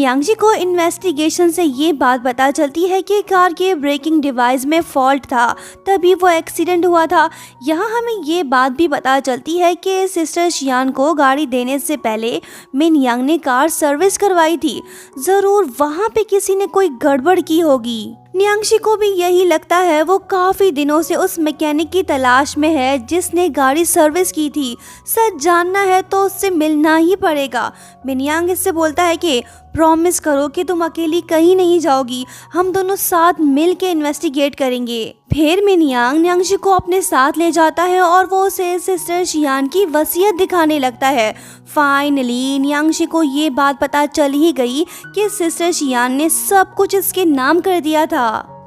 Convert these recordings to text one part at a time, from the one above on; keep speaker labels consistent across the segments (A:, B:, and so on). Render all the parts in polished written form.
A: न्यांगशी को इन्वेस्टिगेशन से ये बात पता चलती है कि कार के ब्रेकिंग डिवाइस में फॉल्ट था, तभी वो एक्सीडेंट हुआ था। यहाँ हमें ये बात भी पता चलती है कि सिस्टर शियान को गाड़ी देने से पहले मिन यांग ने कार सर्विस करवाई थी। ज़रूर वहाँ पे किसी ने कोई गड़बड़ की होगी। न्यांगशी को भी यही लगता है। वो काफ़ी दिनों से उस मैकेनिक की तलाश में है जिसने गाड़ी सर्विस की थी। सच जानना है तो उससे मिलना ही पड़ेगा। मिन यांग इससे बोलता है कि प्रॉमिस करो कि तुम अकेली कहीं नहीं जाओगी, हम दोनों साथ मिल के इन्वेस्टिगेट करेंगे। फिर मिन यांग न्यांगशी को अपने साथ ले जाता है और वो उसे सिस्टर शियान की वसीयत दिखाने लगता है। फाइनली न्यांगशी को ये बात पता चल ही गई कि सिस्टर शियान ने सब कुछ इसके नाम कर दिया था।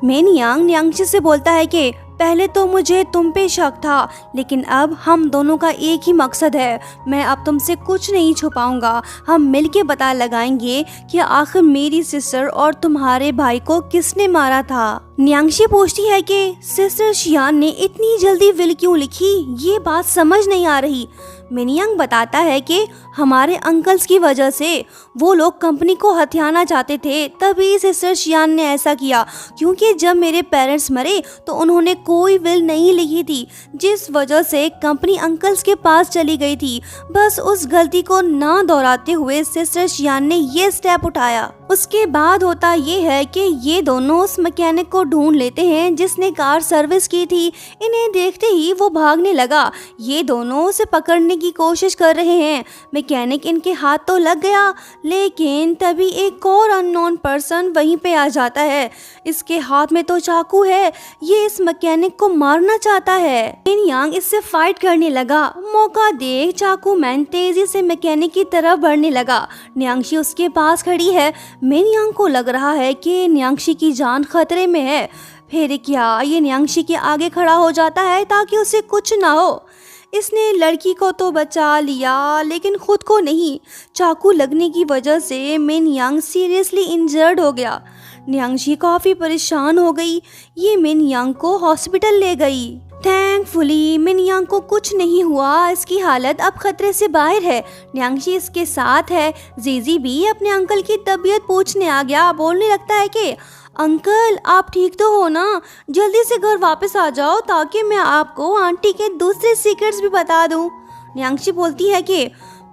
A: मिन यांग न्यांगशी से बोलता है कि पहले तो मुझे तुम पे शक था, लेकिन अब हम दोनों का एक ही मकसद है। मैं अब तुमसे कुछ नहीं छुपाऊंगा। हम मिलके पता लगाएंगे कि आखिर मेरी सिस्टर और तुम्हारे भाई को किसने मारा था। न्यांगशी पूछती है कि सिस्टर शियान ने इतनी जल्दी विल क्यों लिखी, ये बात समझ नहीं आ रही। मिन यांग बताता है कि हमारे अंकल्स की वजह से वो लोग कंपनी को हथियाना चाहते थे, तभी सिस्टर शियान ने ऐसा किया। क्योंकि जब मेरे पेरेंट्स मरे तो उन्होंने कोई विल नहीं लिखी थी, जिस वजह से कंपनी अंकल्स के पास चली गई थी। बस उस गलती को ना दोहराते हुए सिस्टर शियान ने ये स्टेप उठाया। उसके बाद होता ये है कि ये दोनों उस मैकेनिक को ढूंढ लेते हैं जिसने कार सर्विस की थी। इन्हें देखते ही वो भागने लगा। ये दोनों उसे पकड़ने की कोशिश कर रहे हैं। मैकेनिक इनके हाथ तो लग गया, लेकिन तभी एक और अननोन पर्सन वहीं पे आ जाता है। इसके हाथ में तो चाकू है, ये इस मैकेनिक को मारना चाहता है। मिन यांग इससे फाइट करने लगा। मौका देख चाकू मैन तेजी से मैकेनिक की तरफ बढ़ने लगा। न्यांगशी उसके पास खड़ी है। मिन यांग को लग रहा है कि न्यांगशी की जान खतरे में है। फिर क्या ये न्यांगशी के आगे खड़ा हो जाता है ताकि उसे कुछ ना हो। इसने लड़की को तो बचा लिया, लेकिन खुद को नहीं। चाकू लगने की वजह से मिन यांग सीरियसली इंजर्ड हो गया। न्यांगशी काफ़ी परेशान हो गई। ये मिन यांग को हॉस्पिटल ले गई। थैंकफुली मिन यांग को कुछ नहीं हुआ। इसकी हालत अब खतरे से बाहर है। न्यांगशी इसके साथ है। जीजी भी अपने अंकल की तबीयत पूछने आ गया। बोलने लगता है कि अंकल आप ठीक तो हो ना, जल्दी से घर वापस आ जाओ ताकि मैं आपको आंटी के दूसरे सीक्रेट्स भी बता दूं। न्यांगशी बोलती है कि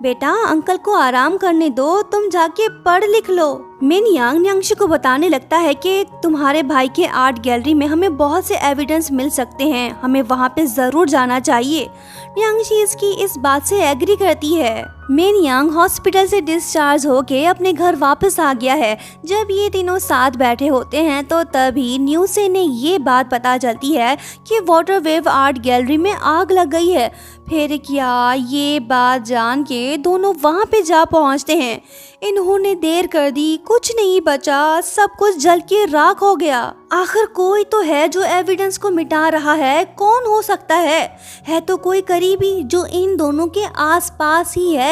A: बेटा अंकल को आराम करने दो, तुम जाके पढ़ लिख लो। मिन यांग न्यांगशी को बताने लगता है कि तुम्हारे भाई के आर्ट गैलरी में हमें बहुत से एविडेंस मिल सकते हैं, हमें वहाँ पे ज़रूर जाना चाहिए। न्यांगशी इसकी इस बात से एग्री करती है। मिन यांग हॉस्पिटल से डिस्चार्ज होके अपने घर वापस आ गया है। जब ये तीनों साथ बैठे होते हैं तो तभी न्यूज़ से इन्हें ये बात पता चलती है कि वाटर वेव आर्ट गैलरी में आग लग गई है। फिर क्या ये बात जान के दोनों वहाँ पे जा पहुँचते हैं। इन्होंने देर कर दी, कुछ नहीं बचा, सब कुछ जल के राख हो गया। आखिर कोई तो है जो एविडेंस को मिटा रहा है। कौन हो सकता है तो कोई करीबी जो इन दोनों के आसपास ही है।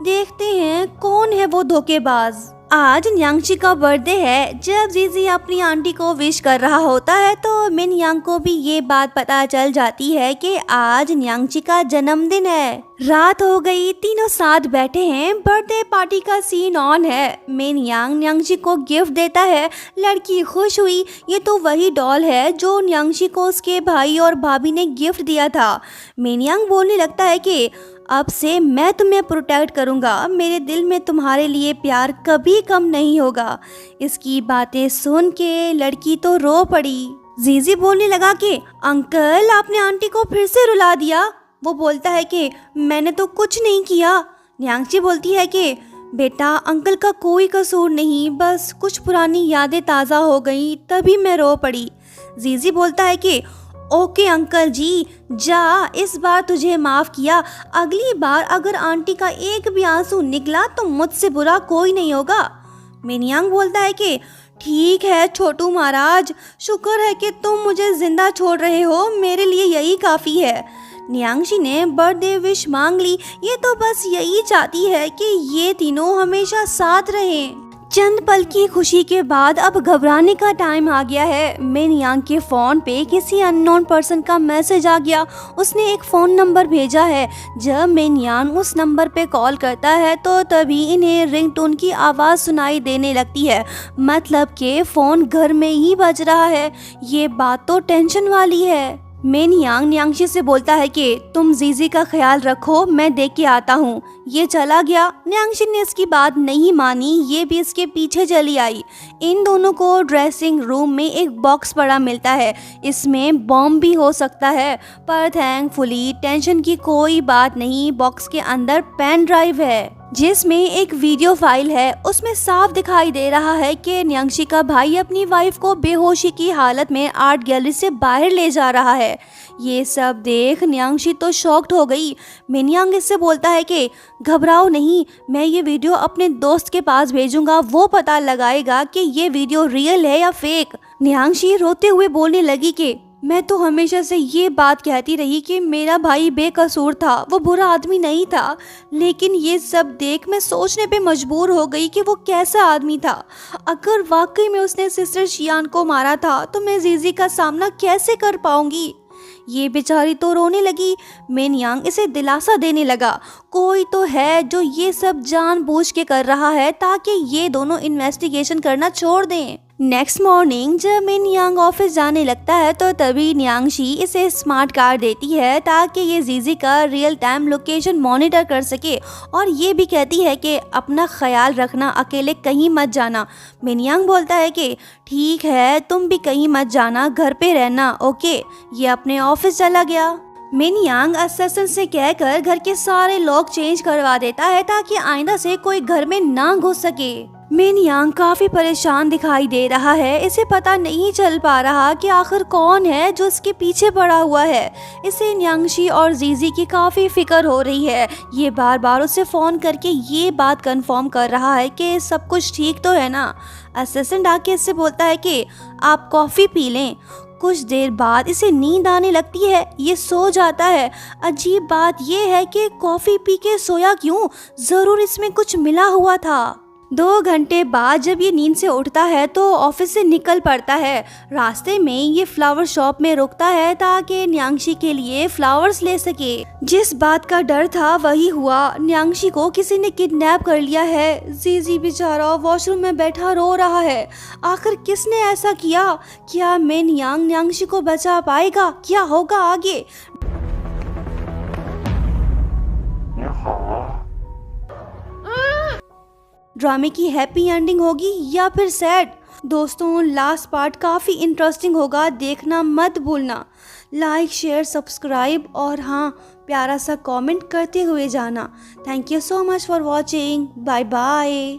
A: देखते हैं कौन है वो धोखेबाज। आज न्यांगशी का बर्थडे है। जब जीजी अपनी आंटी को विश कर रहा होता है तो मिन यांग को भी ये बात पता चल जाती है कि आज न्यांगशी का जन्मदिन है। रात हो गई, तीनों साथ बैठे हैं। बर्थडे पार्टी का सीन ऑन है। मिन यांग न्यांगशी को गिफ्ट देता है। लड़की खुश हुई। ये तो वही डॉल है जो न्यांगशी को उसके भाई और भाभी ने गिफ्ट दिया था। मिन यांग बोलने लगता है कि अब से मैं तुम्हें प्रोटेक्ट करूंगा। मेरे दिल में तुम्हारे लिए प्यार कभी कम नहीं होगा। इसकी बातें सुन के लड़की तो रो पड़ी। जीजी बोलने लगा कि अंकल आपने आंटी को फिर से रुला दिया। वो बोलता है कि मैंने तो कुछ नहीं किया। न्यांगशी बोलती है कि बेटा अंकल का कोई कसूर नहीं, बस कुछ पुरानी यादें ताज़ा हो गई तभी मैं रो पड़ी। जीजी बोलता है कि ओके अंकल जी, जा, इस बार तुझे माफ़ किया। अगली बार अगर आंटी का एक भी आंसू निकला तो मुझसे बुरा कोई नहीं होगा। मिन यांग बोलता है कि ठीक है छोटू महाराज, शुक्र है कि तुम मुझे जिंदा छोड़ रहे हो, मेरे लिए यही काफ़ी है। न्यांगशी ने बर्थडे विश मांग ली। ये तो बस यही चाहती है कि ये तीनों हमेशा साथ रहें। चंद पल की खुशी के बाद अब घबराने का टाइम आ गया है। मिन यांग के फ़ोन पे किसी अननोन पर्सन का मैसेज आ गया। उसने एक फ़ोन नंबर भेजा है। जब मिन यांग उस नंबर पे कॉल करता है तो तभी इन्हें रिंगटोन की आवाज़ सुनाई देने लगती है, मतलब कि फ़ोन घर में ही बज रहा है। ये बात तो टेंशन वाली है। मिन यांग न्यांगशी से बोलता है कि तुम जीजी का ख्याल रखो, मैं देख के आता हूँ। ये चला गया। न्यांगशी ने इसकी बात नहीं मानी, ये भी इसके पीछे चली आई। इन दोनों को ड्रेसिंग रूम में एक बॉक्स पड़ा मिलता है। इसमें बॉम्ब भी हो सकता है, पर थैंकफुली टेंशन की कोई बात नहीं। बॉक्स के अंदर पेन ड्राइव है जिसमें एक वीडियो फाइल है। उसमें साफ दिखाई दे रहा है कि न्यांगशी का भाई अपनी वाइफ को बेहोशी की हालत में आर्ट गैलरी से बाहर ले जा रहा है। ये सब देख न्यांगशी तो शॉक्ड हो गई। मिन यांग इससे बोलता है कि घबराओ नहीं, मैं ये वीडियो अपने दोस्त के पास भेजूंगा, वो पता लगाएगा कि ये वीडियो रियल है या फेक। न्यांगशी रोते हुए बोलने लगी कि मैं तो हमेशा से ये बात कहती रही कि मेरा भाई बेकसूर था, वो बुरा आदमी नहीं था, लेकिन ये सब देख मैं सोचने पे मजबूर हो गई कि वो कैसा आदमी था। अगर वाकई में उसने सिस्टर शियान को मारा था तो मैं जीजी का सामना कैसे कर पाऊंगी। ये बेचारी तो रोने लगी। मिन यांग इसे दिलासा देने लगा, कोई तो है जो ये सब जानबूझ के कर रहा है ताकि ये दोनों इन्वेस्टिगेशन करना छोड़ दें। नेक्स्ट मॉर्निंग जब मिन यांग ऑफिस जाने लगता है तो तभी न्यांगशी इसे स्मार्ट कार देती है ताकि ये जीजी का रियल टाइम लोकेशन मॉनिटर कर सके, और ये भी कहती है कि अपना ख्याल रखना, अकेले कहीं मत जाना। मिन यांग बोलता है कि ठीक है, तुम भी कहीं मत जाना, घर पे रहना, ओके। ये अपने ऑफिस चला गया। मिन यांग असिस्टेंट से कहकर घर के सारे लॉक चेंज करवा देता है ताकि आइंदा से कोई घर में ना घुस सके। मिन यांग काफी परेशान दिखाई दे रहा है। इसे पता नहीं चल पा रहा कि आखिर कौन है जो इसके पीछे पड़ा हुआ है। इसे न्यांगशी और जीजी की काफी फिक्र हो रही है। ये बार बार उसे फोन करके ये बात कंफर्म कर रहा है कि सब कुछ ठीक तो है ना। असिस्टेंट आके इससे बोलता है कि आप कॉफी पी लें। कुछ देर बाद इसे नींद आने लगती है। ये सो जाता है। अजीब बात यह है कि कॉफी पी के सोया क्यों, जरूर इसमें कुछ मिला हुआ था। 2 घंटे बाद जब ये नींद से उठता है तो ऑफिस से निकल पड़ता है। रास्ते में ये फ्लावर शॉप में रुकता है ताकि न्यांगशी के लिए फ्लावर्स ले सके। जिस बात का डर था वही हुआ, न्यांगशी को किसी ने किडनैप कर लिया है। जीजी बेचारा वॉशरूम में बैठा रो रहा है। आखिर किसने ऐसा किया? क्या मिन यांग न्यांगशी को बचा पाएगा? क्या होगा आगे? ड्रामे की हैप्पी एंडिंग होगी या फिर सैड? दोस्तों लास्ट पार्ट काफ़ी इंटरेस्टिंग होगा, देखना मत भूलना। लाइक शेयर सब्सक्राइब और हाँ, प्यारा सा कमेंट करते हुए जाना। Thank you so much for watching. Bye bye.